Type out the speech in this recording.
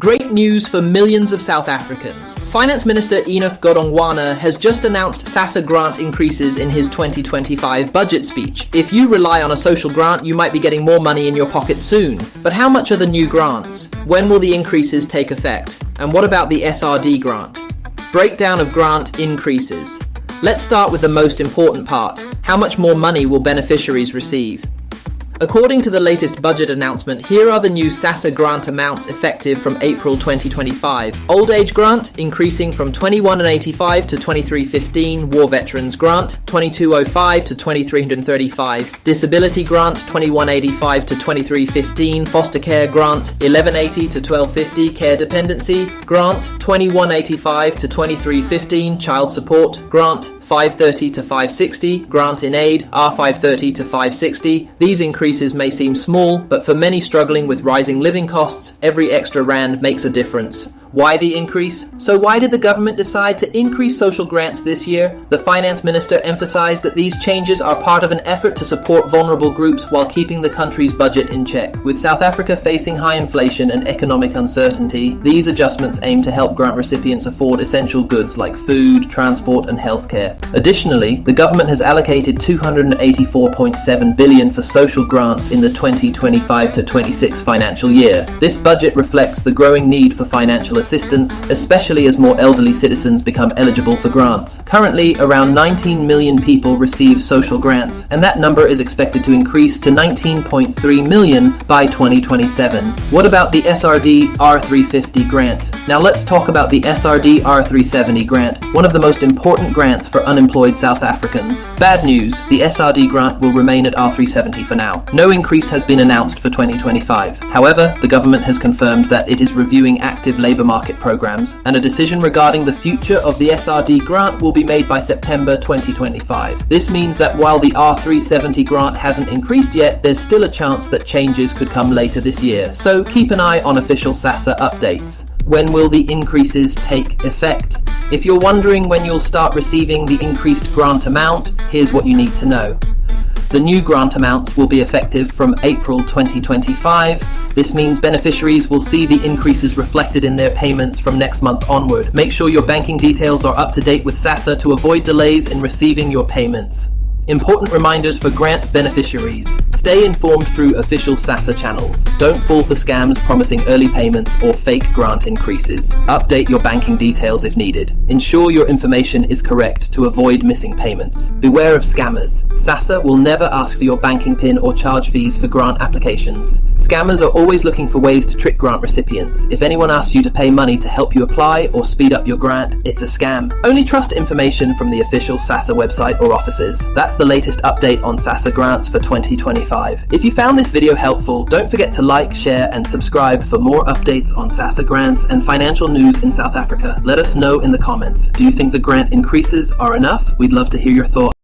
Great news for millions of South Africans. Finance Minister Enoch Godongwana has just announced SASSA grant increases in his 2025 budget speech. If you rely on a social grant, you might be getting more money in your pocket soon. But how much are the new grants? When will the increases take effect? And what about the SRD grant? Breakdown of grant increases. Let's start with the most important part. How much more money will beneficiaries receive? According to the latest budget announcement, here are the new SASSA grant amounts effective from April 2025. Old age grant increasing from 2185 to 2315, war veterans grant 2205 to 2335, disability grant 2185 to 2315, foster care grant 1180 to 1250, care dependency grant 2185 to 2315, child support grant 530 to 560, grant in aid R530 to 560. These increases may seem small, but for many struggling with rising living costs, every extra rand makes a difference. Why the increase? So why did the government decide to increase social grants this year? The finance minister emphasized that these changes are part of an effort to support vulnerable groups while keeping the country's budget in check. With South Africa facing high inflation and economic uncertainty, these adjustments aim to help grant recipients afford essential goods like food, transport, and healthcare. Additionally, the government has allocated 284.7 billion for social grants in the 2025-26 financial year. This budget reflects the growing need for financial assistance, especially as more elderly citizens become eligible for grants. Currently, around 19 million people receive social grants, and that number is expected to increase to 19.3 million by 2027. What about the SRD R350 grant? Now let's talk about the SRD R370 grant, one of the most important grants for unemployed South Africans. Bad news, the SRD grant will remain at R370 for now. No increase has been announced for 2025. However, the government has confirmed that it is reviewing active labour market programs, and a decision regarding the future of the SRD grant will be made by September 2025. This means that while the R370 grant hasn't increased yet, there's still a chance that changes could come later this year. So keep an eye on official SASSA updates. When will the increases take effect? If you're wondering when you'll start receiving the increased grant amount, here's what you need to know. The new grant amounts will be effective from April 2025. This means beneficiaries will see the increases reflected in their payments from next month onward. Make sure your banking details are up to date with SASSA to avoid delays in receiving your payments. Important reminders for grant beneficiaries. Stay informed through official SASSA channels. Don't fall for scams promising early payments or fake grant increases. Update your banking details if needed. Ensure your information is correct to avoid missing payments. Beware of scammers. SASSA will never ask for your banking PIN or charge fees for grant applications. Scammers are always looking for ways to trick grant recipients. If anyone asks you to pay money to help you apply or speed up your grant, it's a scam. Only trust information from the official SASSA website or offices. That's the latest update on SASSA grants for 2025. If you found this video helpful, don't forget to like, share, and subscribe for more updates on SASSA grants and financial news in South Africa. Let us know in the comments. Do you think the grant increases are enough? We'd love to hear your thoughts.